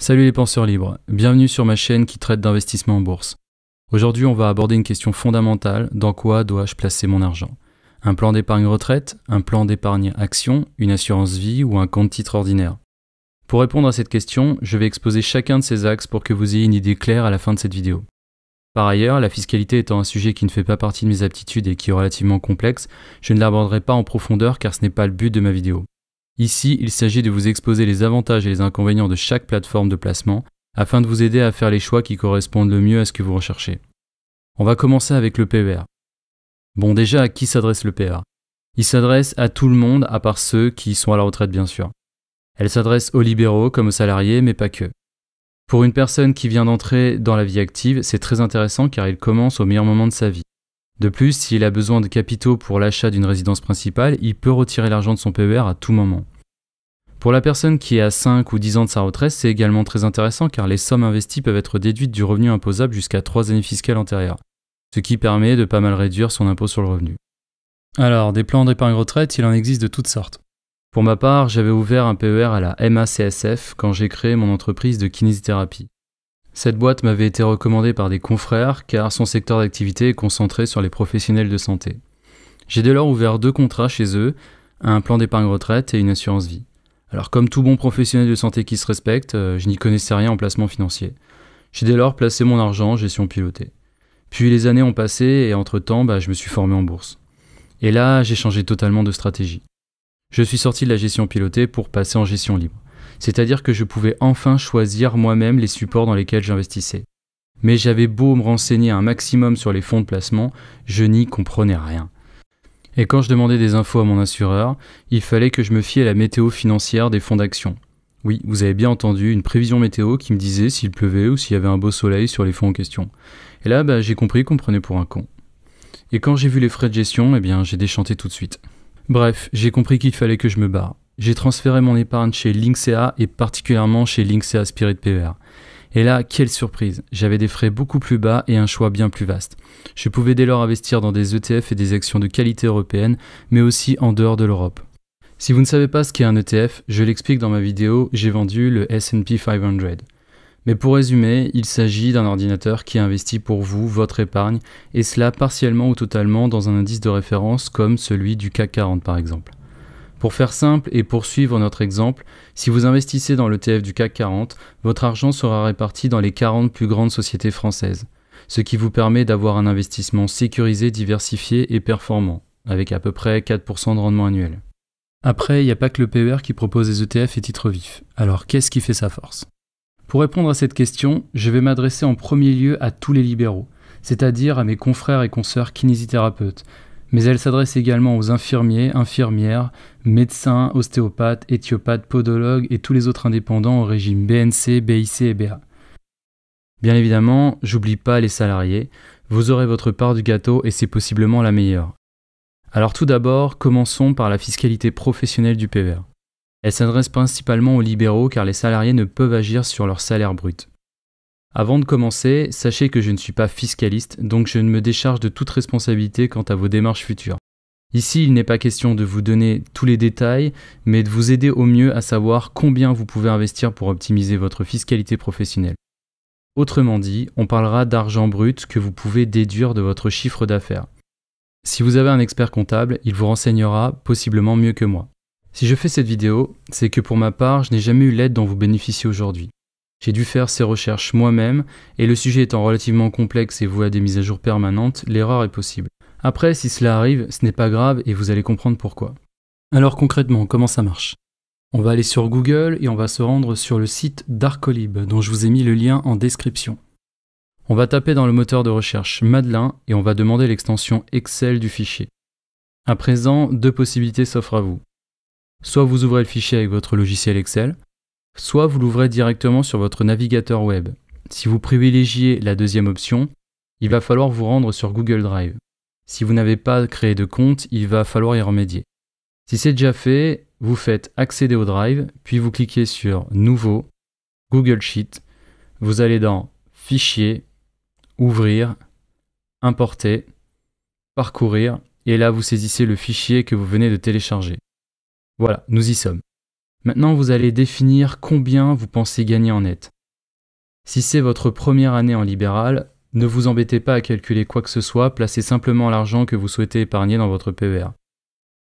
Salut les penseurs libres, bienvenue sur ma chaîne qui traite d'investissement en bourse. Aujourd'hui on va aborder une question fondamentale, dans quoi dois-je placer mon argent? Un plan d'épargne retraite, un plan d'épargne action, une assurance vie ou un compte titre ordinaire? Pour répondre à cette question, je vais exposer chacun de ces axes pour que vous ayez une idée claire à la fin de cette vidéo. Par ailleurs, la fiscalité étant un sujet qui ne fait pas partie de mes aptitudes et qui est relativement complexe, je ne l'aborderai pas en profondeur car ce n'est pas le but de ma vidéo. Ici, il s'agit de vous exposer les avantages et les inconvénients de chaque plateforme de placement afin de vous aider à faire les choix qui correspondent le mieux à ce que vous recherchez. On va commencer avec le PER. Bon, déjà, à qui s'adresse le PER? Il s'adresse à tout le monde à part ceux qui sont à la retraite bien sûr. Elle s'adresse aux libéraux comme aux salariés, mais pas que. Pour une personne qui vient d'entrer dans la vie active, c'est très intéressant car il commence au meilleur moment de sa vie. De plus, s'il a besoin de capitaux pour l'achat d'une résidence principale, il peut retirer l'argent de son PER à tout moment. Pour la personne qui est à 5 ou 10 ans de sa retraite, c'est également très intéressant car les sommes investies peuvent être déduites du revenu imposable jusqu'à 3 années fiscales antérieures, ce qui permet de pas mal réduire son impôt sur le revenu. Alors, des plans d'épargne retraite, il en existe de toutes sortes. Pour ma part, j'avais ouvert un PER à la MACSF quand j'ai créé mon entreprise de kinésithérapie. Cette boîte m'avait été recommandée par des confrères car son secteur d'activité est concentré sur les professionnels de santé. J'ai dès lors ouvert 2 contrats chez eux, un plan d'épargne retraite et une assurance vie. Alors comme tout bon professionnel de santé qui se respecte, je n'y connaissais rien en placement financier. J'ai dès lors placé mon argent en gestion pilotée. Puis les années ont passé et entre-temps, je me suis formé en bourse. Et là, j'ai changé totalement de stratégie. Je suis sorti de la gestion pilotée pour passer en gestion libre. C'est-à-dire que je pouvais enfin choisir moi-même les supports dans lesquels j'investissais. Mais j'avais beau me renseigner un maximum sur les fonds de placement, je n'y comprenais rien. Et quand je demandais des infos à mon assureur, il fallait que je me fie à la météo financière des fonds d'action. Oui, vous avez bien entendu, une prévision météo qui me disait s'il pleuvait ou s'il y avait un beau soleil sur les fonds en question. Et là, j'ai compris qu'on me prenait pour un con. Et quand j'ai vu les frais de gestion, j'ai déchanté tout de suite. Bref, j'ai compris qu'il fallait que je me barre. J'ai transféré mon épargne chez Linksea et particulièrement chez Linksea Spirit PER. Et là, quelle surprise! J'avais des frais beaucoup plus bas et un choix bien plus vaste. Je pouvais dès lors investir dans des ETF et des actions de qualité européenne, mais aussi en dehors de l'Europe. Si vous ne savez pas ce qu'est un ETF, je l'explique dans ma vidéo « J'ai vendu le S&P 500 ». Mais pour résumer, il s'agit d'un ordinateur qui investit pour vous votre épargne, et cela partiellement ou totalement dans un indice de référence comme celui du CAC 40 par exemple. Pour faire simple et pour suivre notre exemple, si vous investissez dans l'ETF du CAC 40, votre argent sera réparti dans les 40 plus grandes sociétés françaises, ce qui vous permet d'avoir un investissement sécurisé, diversifié et performant, avec à peu près 4% de rendement annuel. Après, il n'y a pas que le PER qui propose des ETF et titres vifs. Alors qu'est-ce qui fait sa force? Pour répondre à cette question, je vais m'adresser en premier lieu à tous les libéraux, c'est-à-dire à mes confrères et consoeurs kinésithérapeutes, mais elle s'adresse également aux infirmiers, infirmières, médecins, ostéopathes, éthiopathes, podologues et tous les autres indépendants au régime BNC, BIC et BA. Bien évidemment, j'oublie pas les salariés, vous aurez votre part du gâteau et c'est possiblement la meilleure. Alors tout d'abord, commençons par la fiscalité professionnelle du PER. Elle s'adresse principalement aux libéraux car les salariés ne peuvent agir sur leur salaire brut. Avant de commencer, sachez que je ne suis pas fiscaliste, donc je ne me décharge de toute responsabilité quant à vos démarches futures. Ici, il n'est pas question de vous donner tous les détails, mais de vous aider au mieux à savoir combien vous pouvez investir pour optimiser votre fiscalité professionnelle. Autrement dit, on parlera d'argent brut que vous pouvez déduire de votre chiffre d'affaires. Si vous avez un expert comptable, il vous renseignera possiblement mieux que moi. Si je fais cette vidéo, c'est que pour ma part, je n'ai jamais eu l'aide dont vous bénéficiez aujourd'hui. J'ai dû faire ces recherches moi-même, et le sujet étant relativement complexe et voué à des mises à jour permanentes, l'erreur est possible. Après, si cela arrive, ce n'est pas grave et vous allez comprendre pourquoi. Alors concrètement, comment ça marche? On va aller sur Google et on va se rendre sur le site d'Arcolib, dont je vous ai mis le lien en description. On va taper dans le moteur de recherche Madelin et on va demander l'extension Excel du fichier. À présent, 2 possibilités s'offrent à vous. Soit vous ouvrez le fichier avec votre logiciel Excel, soit vous l'ouvrez directement sur votre navigateur web. Si vous privilégiez la deuxième option, il va falloir vous rendre sur Google Drive. Si vous n'avez pas créé de compte, il va falloir y remédier. Si c'est déjà fait, vous faites accéder au Drive, puis vous cliquez sur Nouveau, Google Sheet, vous allez dans Fichier, Ouvrir, Importer, Parcourir, et là vous saisissez le fichier que vous venez de télécharger. Voilà, nous y sommes. Maintenant, vous allez définir combien vous pensez gagner en net. Si c'est votre première année en libéral, ne vous embêtez pas à calculer quoi que ce soit, placez simplement l'argent que vous souhaitez épargner dans votre PER.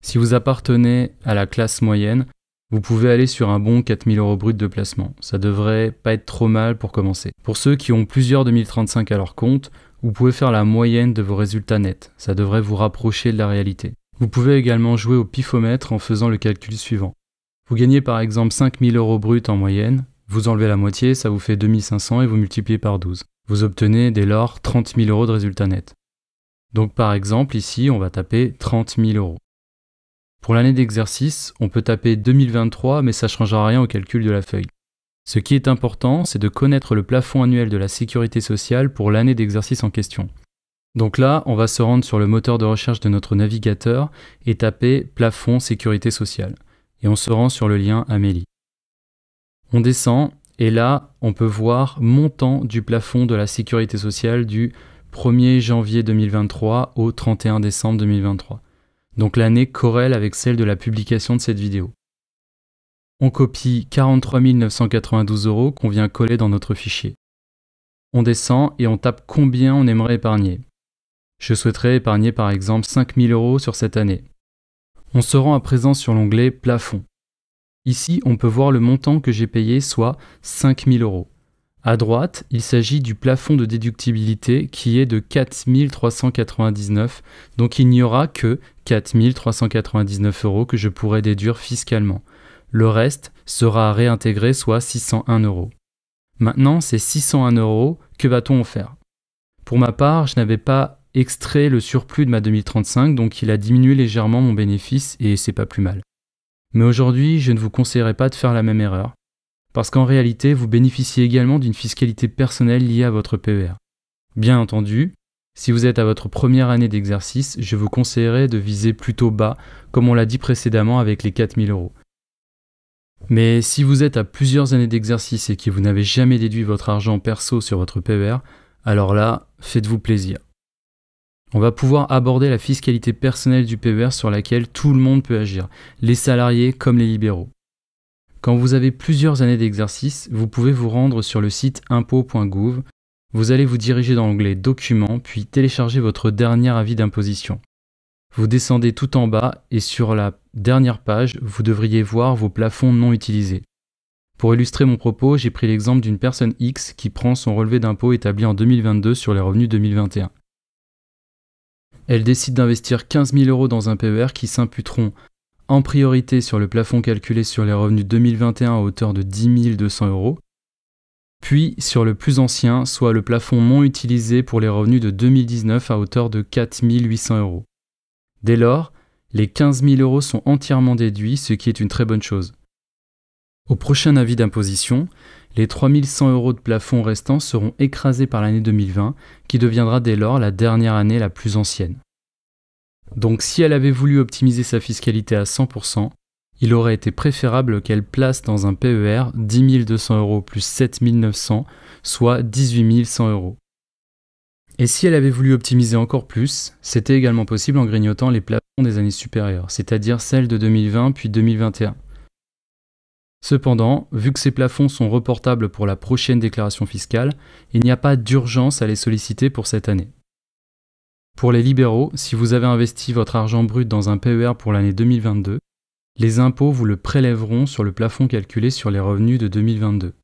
Si vous appartenez à la classe moyenne, vous pouvez aller sur un bon 4 000 € brut de placement. Ça devrait pas être trop mal pour commencer. Pour ceux qui ont plusieurs 2035 à leur compte, vous pouvez faire la moyenne de vos résultats nets. Ça devrait vous rapprocher de la réalité. Vous pouvez également jouer au pifomètre en faisant le calcul suivant. Vous gagnez par exemple 5 000 € brut en moyenne, vous enlevez la moitié, ça vous fait 2 500 et vous multipliez par 12. Vous obtenez dès lors 30 000 € de résultats nets. Donc par exemple ici, on va taper 30 000 €. Pour l'année d'exercice, on peut taper 2023, mais ça ne changera rien au calcul de la feuille. Ce qui est important, c'est de connaître le plafond annuel de la sécurité sociale pour l'année d'exercice en question. Donc là, on va se rendre sur le moteur de recherche de notre navigateur et taper plafond sécurité sociale. Et on se rend sur le lien Amélie. On descend et là, on peut voir montant du plafond de la sécurité sociale du 1er janvier 2023 au 31 décembre 2023. Donc l'année corrèle avec celle de la publication de cette vidéo. On copie 43 992 € qu'on vient coller dans notre fichier. On descend et on tape combien on aimerait épargner. Je souhaiterais épargner par exemple 5 000 € sur cette année. On se rend à présent sur l'onglet Plafond. Ici, on peut voir le montant que j'ai payé, soit 5 000 €. À droite, il s'agit du plafond de déductibilité qui est de 4 399, donc il n'y aura que 4 399 € que je pourrai déduire fiscalement. Le reste sera réintégré, soit 601 €. Maintenant, ces 601 €, que va-t-on en faire? Pour ma part, je n'avais pas extrait le surplus de ma 2035, donc il a diminué légèrement mon bénéfice et c'est pas plus mal. Mais aujourd'hui, je ne vous conseillerais pas de faire la même erreur, parce qu'en réalité, vous bénéficiez également d'une fiscalité personnelle liée à votre PER. Bien entendu, si vous êtes à votre première année d'exercice, je vous conseillerais de viser plutôt bas, comme on l'a dit précédemment avec les 4 000 €. Mais si vous êtes à plusieurs années d'exercice et que vous n'avez jamais déduit votre argent perso sur votre PER, alors là, faites-vous plaisir. On va pouvoir aborder la fiscalité personnelle du PER sur laquelle tout le monde peut agir, les salariés comme les libéraux. Quand vous avez plusieurs années d'exercice, vous pouvez vous rendre sur le site impôts.gouv. Vous allez vous diriger dans l'onglet Documents, puis télécharger votre dernier avis d'imposition. Vous descendez tout en bas et sur la dernière page, vous devriez voir vos plafonds non utilisés. Pour illustrer mon propos, j'ai pris l'exemple d'une personne X qui prend son relevé d'impôt établi en 2022 sur les revenus 2021. Elle décide d'investir 15 000 € dans un PER qui s'imputeront en priorité sur le plafond calculé sur les revenus 2021 à hauteur de 10 200 €, puis sur le plus ancien, soit le plafond non utilisé pour les revenus de 2019 à hauteur de 4 800 €. Dès lors, les 15 000 € sont entièrement déduits, ce qui est une très bonne chose. Au prochain avis d'imposition, les 3 100 € de plafond restants seront écrasés par l'année 2020, qui deviendra dès lors la dernière année la plus ancienne. Donc si elle avait voulu optimiser sa fiscalité à 100%, il aurait été préférable qu'elle place dans un PER 10 200 € plus 7 900, soit 18 100 €. Et si elle avait voulu optimiser encore plus, c'était également possible en grignotant les plafonds des années supérieures, c'est-à-dire celles de 2020 puis 2021. Cependant, vu que ces plafonds sont reportables pour la prochaine déclaration fiscale, il n'y a pas d'urgence à les solliciter pour cette année. Pour les libéraux, si vous avez investi votre argent brut dans un PER pour l'année 2022, les impôts vous le prélèveront sur le plafond calculé sur les revenus de 2022.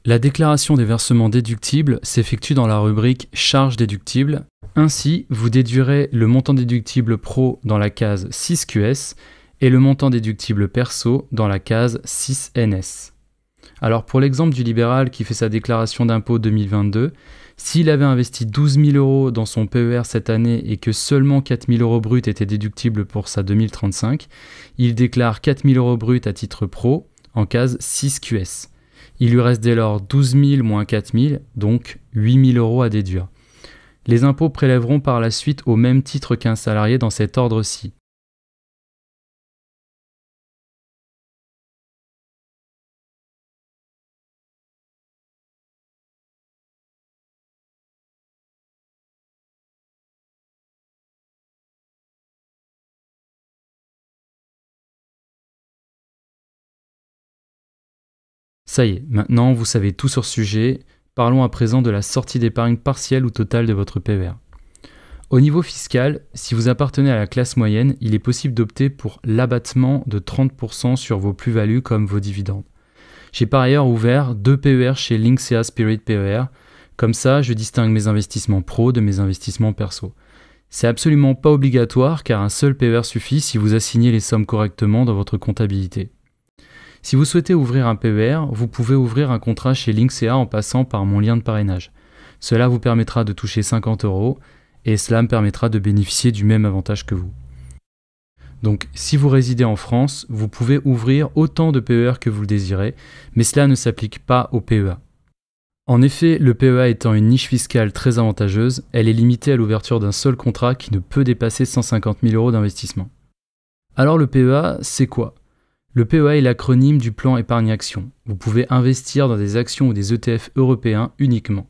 La déclaration des versements déductibles s'effectue dans la rubrique « Charges déductibles ». Ainsi, vous déduirez le montant déductible pro dans la case 6QS et le montant déductible perso dans la case 6NS. Alors pour l'exemple du libéral qui fait sa déclaration d'impôt 2022, s'il avait investi 12 000 € dans son PER cette année et que seulement 4 000 € bruts étaient déductibles pour sa 2035, il déclare 4 000 € bruts à titre pro en case 6QS. Il lui reste dès lors 12 000 moins 4 000, donc 8 000 € à déduire. Les impôts prélèveront par la suite au même titre qu'un salarié dans cet ordre-ci. Ça y est, maintenant vous savez tout sur ce sujet, Parlons à présent de la sortie d'épargne partielle ou totale de votre PER. Au niveau fiscal, si vous appartenez à la classe moyenne, il est possible d'opter pour l'abattement de 30% sur vos plus-values comme vos dividendes. J'ai par ailleurs ouvert 2 PER chez Linksea Spirit PER. Comme ça, je distingue mes investissements pro de mes investissements perso. C'est absolument pas obligatoire car un seul PER suffit si vous assignez les sommes correctement dans votre comptabilité. Si vous souhaitez ouvrir un PER, vous pouvez ouvrir un contrat chez Linksea en passant par mon lien de parrainage. Cela vous permettra de toucher 50 € et cela me permettra de bénéficier du même avantage que vous. Donc, si vous résidez en France, vous pouvez ouvrir autant de PER que vous le désirez, mais cela ne s'applique pas au PEA. En effet, le PEA étant une niche fiscale très avantageuse, elle est limitée à l'ouverture d'un seul contrat qui ne peut dépasser 150 000 € d'investissement. Alors le PEA, c'est quoi ? Le PEA est l'acronyme du plan épargne-action. Vous pouvez investir dans des actions ou des ETF européens uniquement.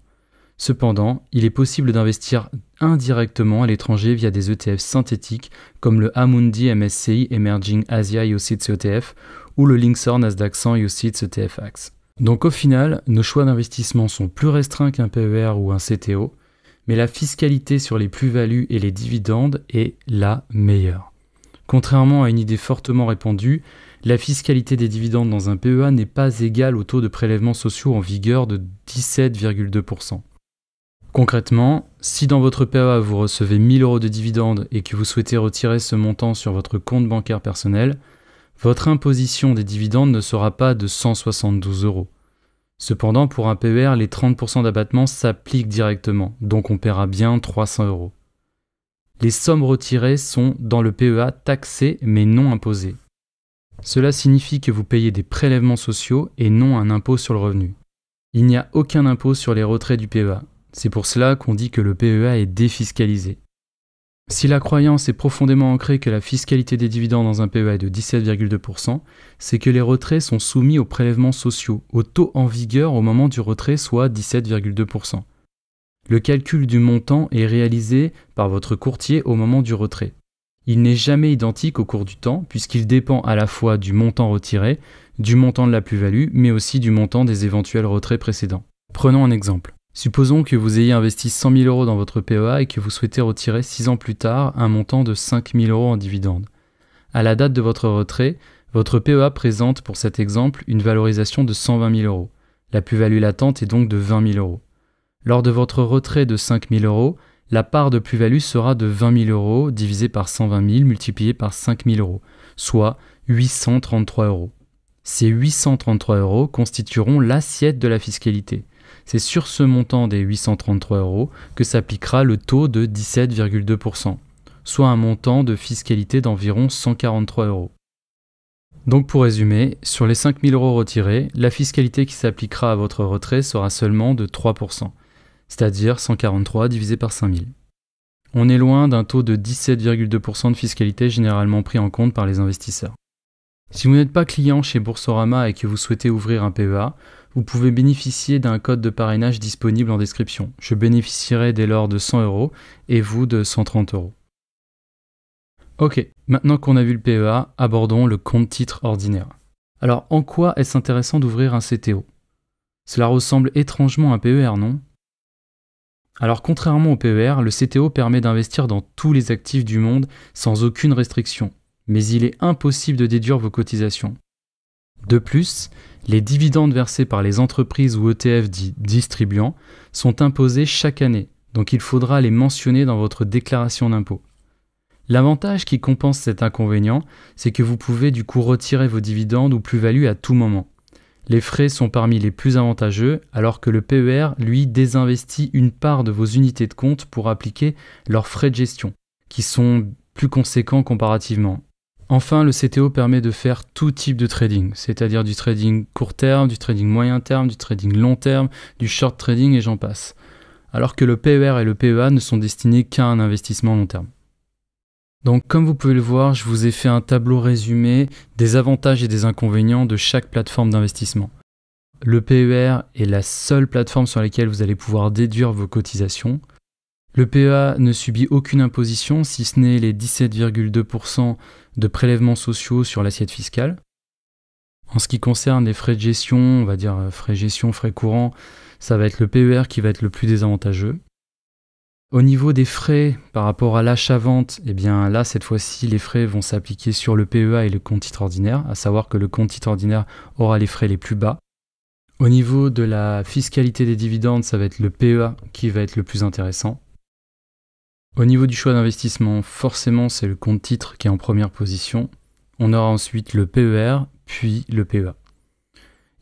Cependant, il est possible d'investir indirectement à l'étranger via des ETF synthétiques comme le Amundi MSCI Emerging Asia UCITS ETF ou le Linksor Nasdaq 100 UCITS ETF AX. Donc au final, nos choix d'investissement sont plus restreints qu'un PER ou un CTO, mais la fiscalité sur les plus-values et les dividendes est la meilleure. Contrairement à une idée fortement répandue, la fiscalité des dividendes dans un PEA n'est pas égale au taux de prélèvements sociaux en vigueur de 17,2%. Concrètement, si dans votre PEA vous recevez 1 000 € de dividendes et que vous souhaitez retirer ce montant sur votre compte bancaire personnel, votre imposition des dividendes ne sera pas de 172 €. Cependant, pour un PER, les 30% d'abattement s'appliquent directement, donc on paiera bien 300 €. Les sommes retirées sont dans le PEA taxées mais non imposées. Cela signifie que vous payez des prélèvements sociaux et non un impôt sur le revenu. Il n'y a aucun impôt sur les retraits du PEA. C'est pour cela qu'on dit que le PEA est défiscalisé. Si la croyance est profondément ancrée que la fiscalité des dividendes dans un PEA est de 17,2%, c'est que les retraits sont soumis aux prélèvements sociaux, au taux en vigueur au moment du retrait, soit 17,2%. Le calcul du montant est réalisé par votre courtier au moment du retrait. Il n'est jamais identique au cours du temps, puisqu'il dépend à la fois du montant retiré, du montant de la plus-value, mais aussi du montant des éventuels retraits précédents. Prenons un exemple. Supposons que vous ayez investi 100 000 € dans votre PEA et que vous souhaitez retirer 6 ans plus tard un montant de 5 000 € en dividendes. À la date de votre retrait, votre PEA présente pour cet exemple une valorisation de 120 000 €. La plus-value latente est donc de 20 000 €. Lors de votre retrait de 5 000 €, la part de plus-value sera de 20 000 € divisé par 120 000 multiplié par 5 000 €, soit 833 €. Ces 833 € constitueront l'assiette de la fiscalité. C'est sur ce montant des 833 € que s'appliquera le taux de 17,2%, soit un montant de fiscalité d'environ 143 €. Donc pour résumer, sur les 5 000 € retirés, la fiscalité qui s'appliquera à votre retrait sera seulement de 3%, c'est-à-dire 143 divisé par 5 000. On est loin d'un taux de 17,2% de fiscalité généralement pris en compte par les investisseurs. Si vous n'êtes pas client chez Boursorama et que vous souhaitez ouvrir un PEA, vous pouvez bénéficier d'un code de parrainage disponible en description. Je bénéficierai dès lors de 100 € et vous de 130 €. Ok, maintenant qu'on a vu le PEA, abordons le compte-titre ordinaire. Alors, en quoi est-ce intéressant d'ouvrir un CTO ? Cela ressemble étrangement à un PER, non ? Alors, contrairement au PER, le CTO permet d'investir dans tous les actifs du monde sans aucune restriction, mais il est impossible de déduire vos cotisations. De plus, les dividendes versés par les entreprises ou ETF dits distribuants sont imposés chaque année, donc il faudra les mentionner dans votre déclaration d'impôt. L'avantage qui compense cet inconvénient, c'est que vous pouvez du coup retirer vos dividendes ou plus-values à tout moment. Les frais sont parmi les plus avantageux, alors que le PER, lui, désinvestit une part de vos unités de compte pour appliquer leurs frais de gestion, qui sont plus conséquents comparativement. Enfin, le CTO permet de faire tout type de trading, c'est-à-dire du trading court terme, du trading moyen terme, du trading long terme, du short trading et j'en passe. Alors que le PER et le PEA ne sont destinés qu'à un investissement long terme. Donc comme vous pouvez le voir, je vous ai fait un tableau résumé des avantages et des inconvénients de chaque plateforme d'investissement. Le PER est la seule plateforme sur laquelle vous allez pouvoir déduire vos cotisations. Le PEA ne subit aucune imposition, si ce n'est les 17,2% de prélèvements sociaux sur l'assiette fiscale. En ce qui concerne les frais de gestion, on va dire frais de gestion, frais courants, ça va être le PER qui va être le plus désavantageux. Au niveau des frais par rapport à l'achat-vente, eh bien là, cette fois-ci, les frais vont s'appliquer sur le PEA et le compte titre ordinaire, à savoir que le compte titre ordinaire aura les frais les plus bas. Au niveau de la fiscalité des dividendes, ça va être le PEA qui va être le plus intéressant. Au niveau du choix d'investissement, forcément, c'est le compte titre qui est en première position. On aura ensuite le PER, puis le PEA.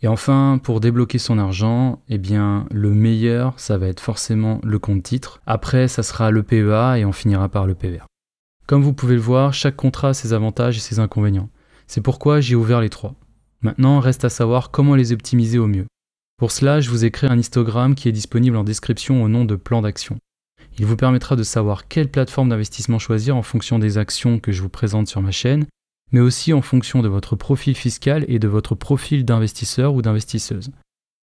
Et enfin, pour débloquer son argent, eh bien, le meilleur, ça va être forcément le compte titre. Après, ça sera le PEA et on finira par le PER. Comme vous pouvez le voir, chaque contrat a ses avantages et ses inconvénients. C'est pourquoi j'ai ouvert les trois. Maintenant, reste à savoir comment les optimiser au mieux. Pour cela, je vous ai créé un histogramme qui est disponible en description au nom de plan d'action. Il vous permettra de savoir quelle plateforme d'investissement choisir en fonction des actions que je vous présente sur ma chaîne, mais aussi en fonction de votre profil fiscal et de votre profil d'investisseur ou d'investisseuse.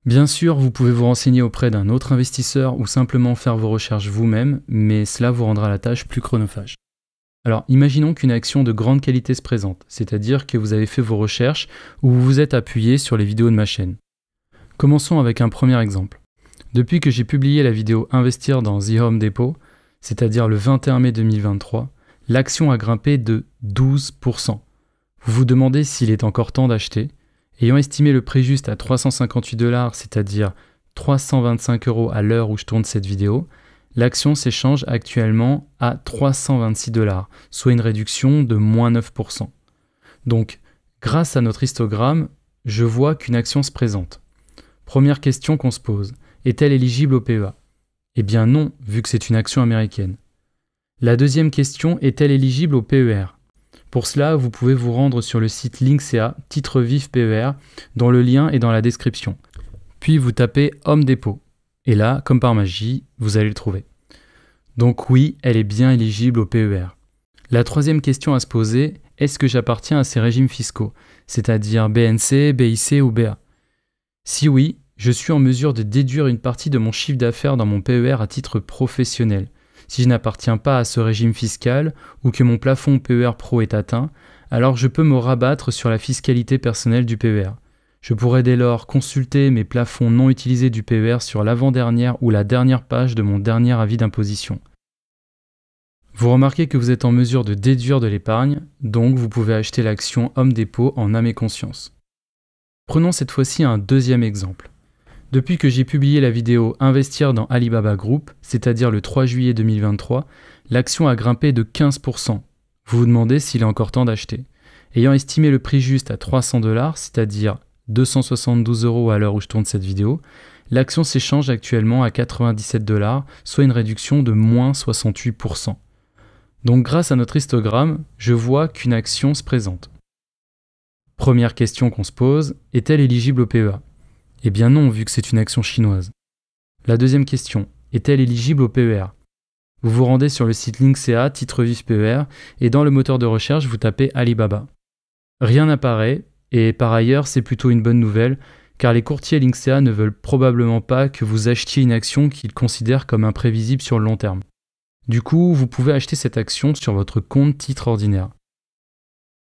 Bien sûr, vous pouvez vous renseigner auprès d'un autre investisseur ou simplement faire vos recherches vous-même, mais cela vous rendra la tâche plus chronophage. Alors, imaginons qu'une action de grande qualité se présente, c'est-à-dire que vous avez fait vos recherches ou vous vous êtes appuyé sur les vidéos de ma chaîne. Commençons avec un premier exemple. Depuis que j'ai publié la vidéo Investir dans The Home Depot, c'est-à-dire le 21 mai 2023, l'action a grimpé de 12%. Vous vous demandez s'il est encore temps d'acheter. Ayant estimé le prix juste à 358 $, c'est-à-dire 325 € à l'heure où je tourne cette vidéo, l'action s'échange actuellement à 326 $, soit une réduction de moins 9%. Donc, grâce à notre histogramme, je vois qu'une action se présente. Première question qu'on se pose, est-elle éligible au PEA? Eh bien non, vu que c'est une action américaine. La deuxième question, est-elle éligible au PER? Pour cela, vous pouvez vous rendre sur le site Linksea, titre vif PER, dont le lien est dans la description. Puis vous tapez Home Depot. Et là, comme par magie, vous allez le trouver. Donc oui, elle est bien éligible au PER. La troisième question à se poser, est-ce que j'appartiens à ces régimes fiscaux, c'est-à-dire BNC, BIC ou BA? Si oui, je suis en mesure de déduire une partie de mon chiffre d'affaires dans mon PER à titre professionnel. Si je n'appartiens pas à ce régime fiscal ou que mon plafond PER Pro est atteint, alors je peux me rabattre sur la fiscalité personnelle du PER. Je pourrais dès lors consulter mes plafonds non utilisés du PER sur l'avant-dernière ou la dernière page de mon dernier avis d'imposition. Vous remarquez que vous êtes en mesure de déduire de l'épargne, donc vous pouvez acheter l'action Home Depot en âme et conscience. Prenons cette fois-ci un deuxième exemple. Depuis que j'ai publié la vidéo Investir dans Alibaba Group, c'est-à-dire le 3 juillet 2023, l'action a grimpé de 15%. Vous vous demandez s'il est encore temps d'acheter. Ayant estimé le prix juste à 300 $, c'est-à-dire 272 € à l'heure où je tourne cette vidéo, l'action s'échange actuellement à 97 $, soit une réduction de moins 68%. Donc grâce à notre histogramme, je vois qu'une action se présente. Première question qu'on se pose, est-elle éligible au PEA? Eh bien non, vu que c'est une action chinoise. La deuxième question, est-elle éligible au PER? Vous vous rendez sur le site Linksea, titre vif PER, et dans le moteur de recherche, vous tapez Alibaba. Rien n'apparaît, et par ailleurs, c'est plutôt une bonne nouvelle, car les courtiers Linksea ne veulent probablement pas que vous achetiez une action qu'ils considèrent comme imprévisible sur le long terme. Du coup, vous pouvez acheter cette action sur votre compte titre ordinaire.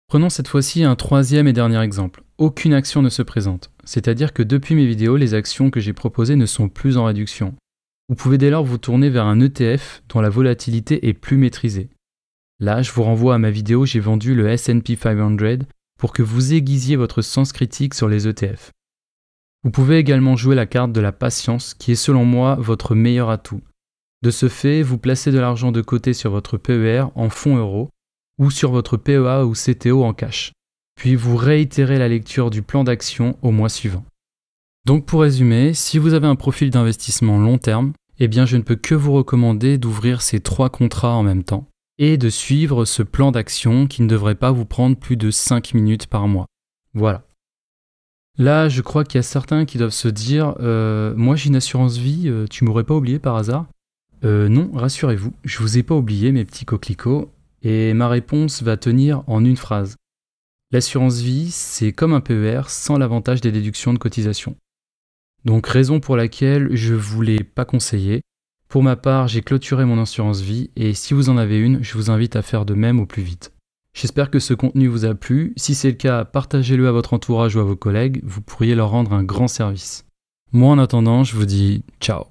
Prenons cette fois-ci un troisième et dernier exemple. Aucune action ne se présente, c'est-à-dire que depuis mes vidéos, les actions que j'ai proposées ne sont plus en réduction. Vous pouvez dès lors vous tourner vers un ETF dont la volatilité est plus maîtrisée. Là, je vous renvoie à ma vidéo J'ai vendu le S&P 500 pour que vous aiguisiez votre sens critique sur les ETF. Vous pouvez également jouer la carte de la patience qui est selon moi votre meilleur atout. De ce fait, vous placez de l'argent de côté sur votre PER en fonds euros ou sur votre PEA ou CTO en cash. Puis vous réitérez la lecture du plan d'action au mois suivant. Donc pour résumer, si vous avez un profil d'investissement long terme, eh bien je ne peux que vous recommander d'ouvrir ces 3 contrats en même temps et de suivre ce plan d'action qui ne devrait pas vous prendre plus de 5 minutes par mois. Voilà. Là, je crois qu'il y a certains qui doivent se dire moi j'ai une assurance vie, tu m'aurais pas oublié par hasard? Non, rassurez-vous, je vous ai pas oublié mes petits coquelicots et ma réponse va tenir en une phrase. L'assurance vie, c'est comme un PER sans l'avantage des déductions de cotisation. Donc raison pour laquelle je ne vous l'ai pas conseillé. Pour ma part, j'ai clôturé mon assurance vie et si vous en avez une, je vous invite à faire de même au plus vite. J'espère que ce contenu vous a plu. Si c'est le cas, partagez-le à votre entourage ou à vos collègues, vous pourriez leur rendre un grand service. Moi en attendant, je vous dis ciao.